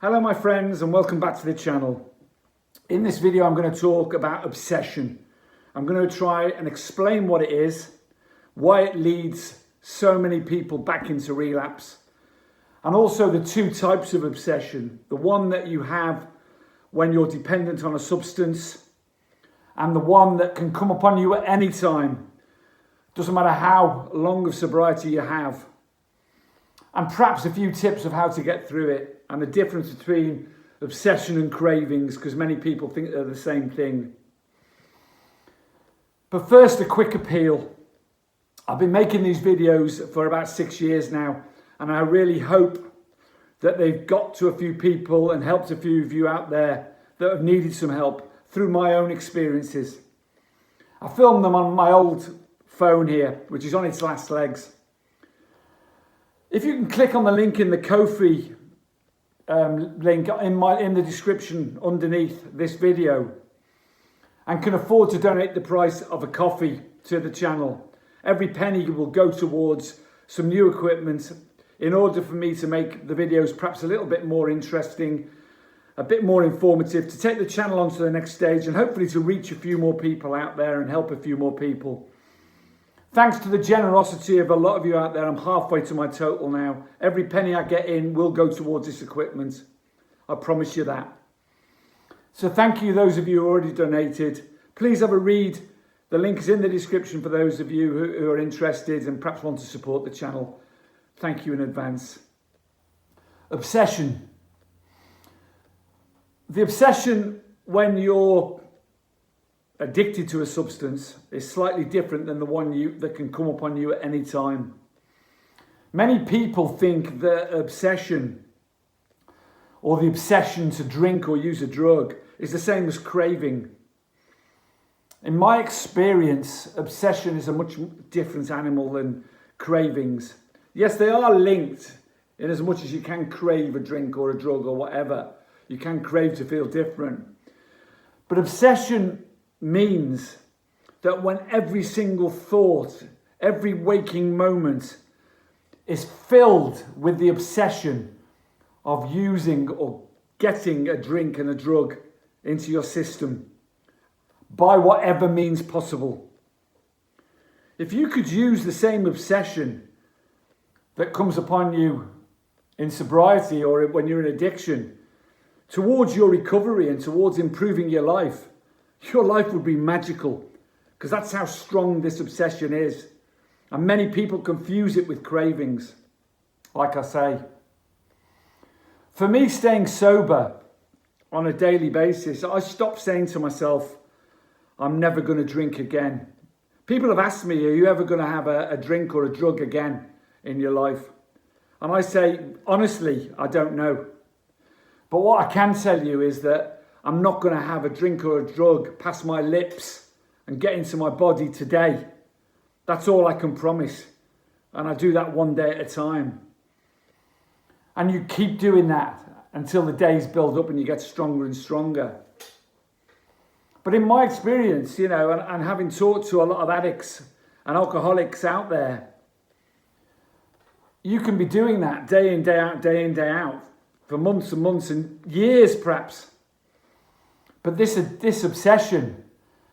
Hello my friends and welcome back to the channel. In this video I'm going to talk about obsession. I'm going to try and explain what it is, why it leads so many people back into relapse, and also the two types of obsession. The one that you have when you're dependent on a substance, and the one that can come upon you at any time. Doesn't matter how long of sobriety you have. And perhaps a few tips of how to get through it, and the difference between obsession and cravings, because many people think they're the same thing. But first, a quick appeal. I've been making these videos for about 6 years now, and I really hope that they've got to a few people and helped a few of you out there that have needed some help through my own experiences. I filmed them on my old phone here, which is on its last legs. If you can click on the link in the Ko-fi link in the description underneath this video and can afford to donate the price of a coffee to the channel, every penny will go towards some new equipment in order for me to make the videos perhaps a little bit more interesting, a bit more informative, to take the channel on to the next stage and hopefully to reach a few more people out there and help a few more people. Thanks to the generosity of a lot of you out there, I'm halfway to my total now. Every penny I get in will go towards this equipment. I promise you that. So thank you, those of you who already donated. Please have a read. The link is in the description for those of you who are interested and perhaps want to support the channel. Thank you in advance. Obsession. The obsession when you're addicted to a substance is slightly different than the one that can come upon you at any time. Many people think that obsession, or the obsession to drink or use a drug, is the same as craving. In my experience, obsession is a much different animal than cravings. Yes, they are linked in as much as you can crave a drink or a drug or whatever. You can crave to feel different. But obsession means that when every single thought, every waking moment is filled with the obsession of using or getting a drink and a drug into your system by whatever means possible. If you could use the same obsession that comes upon you in sobriety or when you're in addiction towards your recovery and towards improving your life would be magical, because that's how strong this obsession is. And many people confuse it with cravings, like I say. For me, staying sober on a daily basis, I stopped saying to myself, I'm never going to drink again. People have asked me, are you ever going to have a drink or a drug again in your life? And I say, honestly, I don't know. But what I can tell you is that I'm not going to have a drink or a drug pass my lips and get into my body today. That's all I can promise. And I do that one day at a time. And you keep doing that until the days build up and you get stronger and stronger. But in my experience, and having talked to a lot of addicts and alcoholics out there, you can be doing that day in, day out, for months and months and years perhaps. But this obsession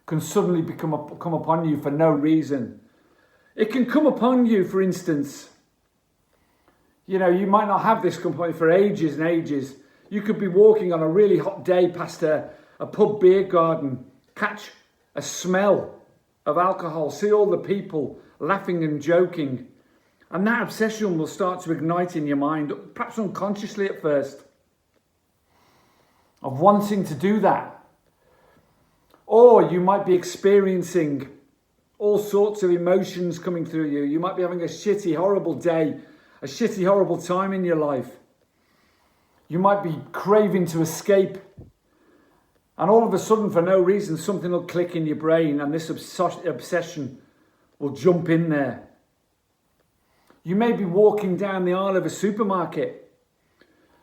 can suddenly come upon you for no reason. It can come upon you, for instance, you might not have this complaint for ages and ages. You could be walking on a really hot day past a pub beer garden, catch a smell of alcohol, see all the people laughing and joking, and that obsession will start to ignite in your mind, perhaps unconsciously at first, of wanting to do that. Or you might be experiencing all sorts of emotions coming through you. You might be having a shitty, horrible day, a shitty, horrible time in your life. You might be craving to escape. And all of a sudden, for no reason, something will click in your brain and this obsession will jump in there. You may be walking down the aisle of a supermarket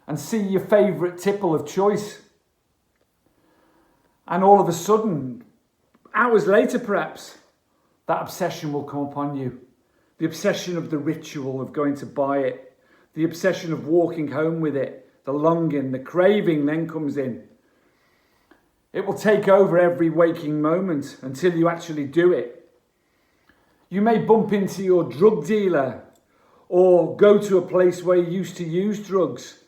and see your favourite tipple of choice. And all of a sudden, hours later perhaps, that obsession will come upon you. The obsession of the ritual of going to buy it. The obsession of walking home with it. the longing, the craving then comes in. It will take over every waking moment until you actually do it. You may bump into your drug dealer or go to a place where you used to use drugs.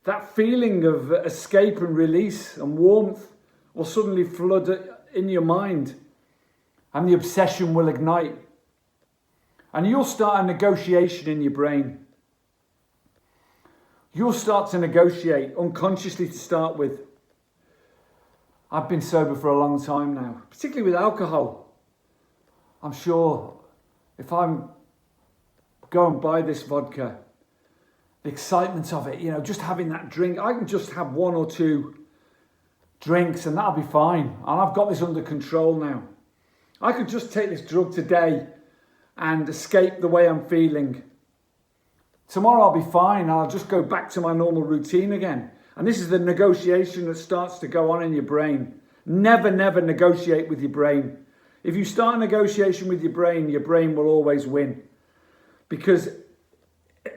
That feeling of escape and release and warmth will suddenly flood in your mind, and the obsession will ignite. And you'll start a negotiation in your brain. You'll start to negotiate unconsciously to start with. I've been sober for a long time now, particularly with alcohol. I'm sure if I'm go and buy this vodka, the excitement of it, just having that drink, I can just have one or two drinks and that'll be fine. And I've got this under control now. I could just take this drug today and escape the way I'm feeling. Tomorrow I'll be fine. I'll just go back to my normal routine again. And this is the negotiation that starts to go on in your brain. Never negotiate with your brain. If you start a negotiation with your brain will always win. Because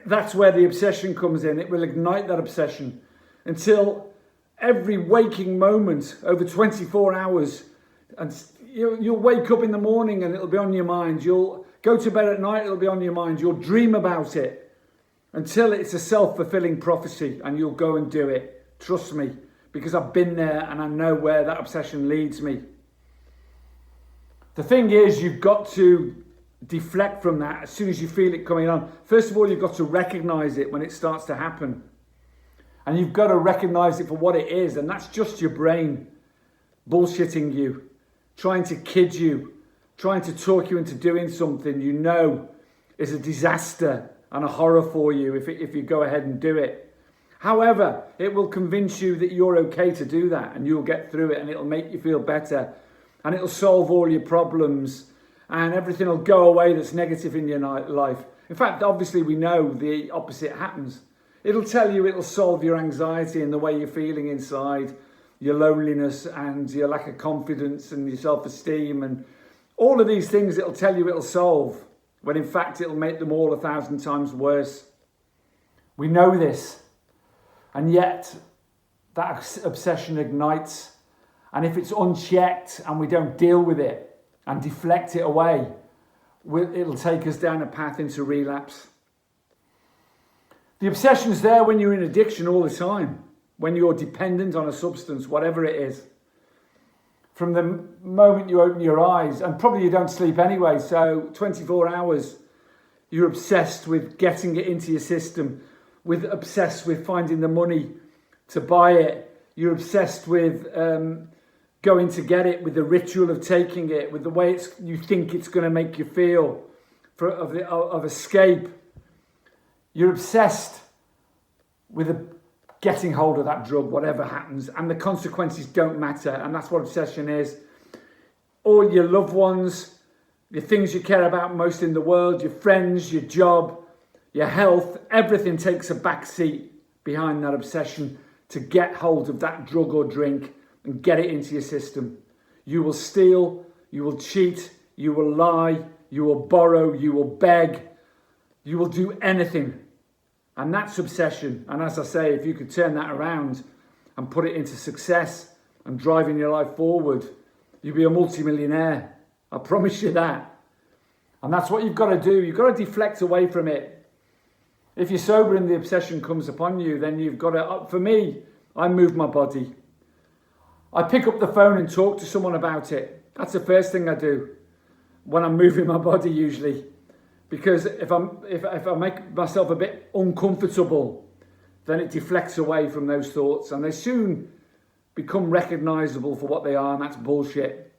that's where the obsession comes in. It will ignite that obsession until every waking moment over 24 hours. And you'll wake up in the morning and it'll be on your mind. You'll go to bed at night, it'll be on your mind. You'll dream about it until it's a self-fulfilling prophecy and you'll go and do it. Trust me, because I've been there and I know where that obsession leads me. The thing is, you've got to deflect from that as soon as you feel it coming on. First of all, you've got to recognize it when it starts to happen. And you've got to recognize it for what it is. And that's just your brain bullshitting you, trying to kid you, trying to talk you into doing something you know is a disaster and a horror for you if you go ahead and do it. However, it will convince you that you're okay to do that and you'll get through it and it'll make you feel better and it'll solve all your problems and everything will go away that's negative in your life. In fact, obviously we know the opposite happens. It'll tell you it'll solve your anxiety and the way you're feeling inside, your loneliness and your lack of confidence and your self-esteem and all of these things it'll tell you it'll solve, when in fact it'll make them all 1,000 times worse. We know this, and yet that obsession ignites, and if it's unchecked and we don't deal with it and deflect it away, it'll take us down a path into relapse. The obsession's there when you're in addiction all the time, when you're dependent on a substance, whatever it is. From the moment you open your eyes, and probably you don't sleep anyway, so 24 hours, you're obsessed with getting it into your system, obsessed with finding the money to buy it. You're obsessed with going to get it, with the ritual of taking it, with the way you think it's going to make you feel, of escape. You're obsessed with getting hold of that drug, whatever happens, and the consequences don't matter, and that's what obsession is. All your loved ones, the things you care about most in the world, your friends, your job, your health, everything takes a back seat behind that obsession to get hold of that drug or drink and get it into your system. You will steal, you will cheat, you will lie, you will borrow, you will beg, you will do anything. And that's obsession. And as I say, if you could turn that around and put it into success and driving your life forward, you'll be a multimillionaire. I promise you that. And that's what you've got to do. You've got to deflect away from it. If you're sober and the obsession comes upon you, then you've got to, for me, I move my body. I pick up the phone and talk to someone about it. That's the first thing I do when I'm moving my body usually. Because if I make myself a bit uncomfortable, then it deflects away from those thoughts and they soon become recognisable for what they are, and that's bullshit.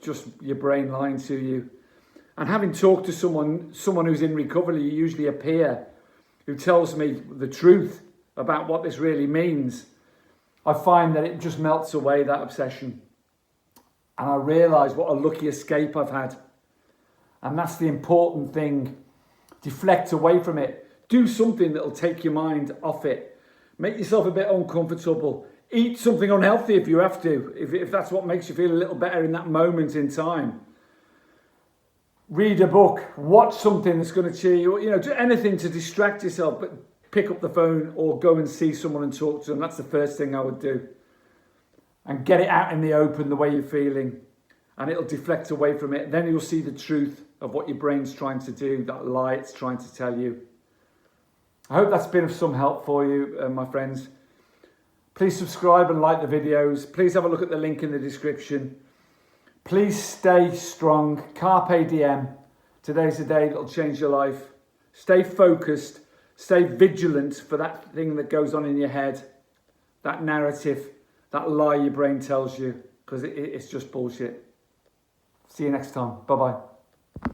Just your brain lying to you. And having talked to someone who's in recovery, usually a peer, who tells me the truth about what this really means, I find that it just melts away, that obsession. And I realise what a lucky escape I've had. And that's the important thing. Deflect away from it. Do something that'll take your mind off it. Make yourself a bit uncomfortable. Eat something unhealthy if you have to, if that's what makes you feel a little better in that moment in time. Read a book. Watch something that's going to cheer you. Do anything to distract yourself, but pick up the phone or go and see someone and talk to them. That's the first thing I would do. And get it out in the open the way you're feeling. And it'll deflect away from it. Then you'll see the truth of what your brain's trying to do, that lie it's trying to tell you. I hope that's been of some help for you, my friends. Please subscribe and like the videos. Please have a look at the link in the description. Please stay strong. Carpe diem. Today's the day that'll change your life. Stay focused. Stay vigilant for that thing that goes on in your head. That narrative, that lie your brain tells you. Because it's just bullshit. See you next time. Bye-bye.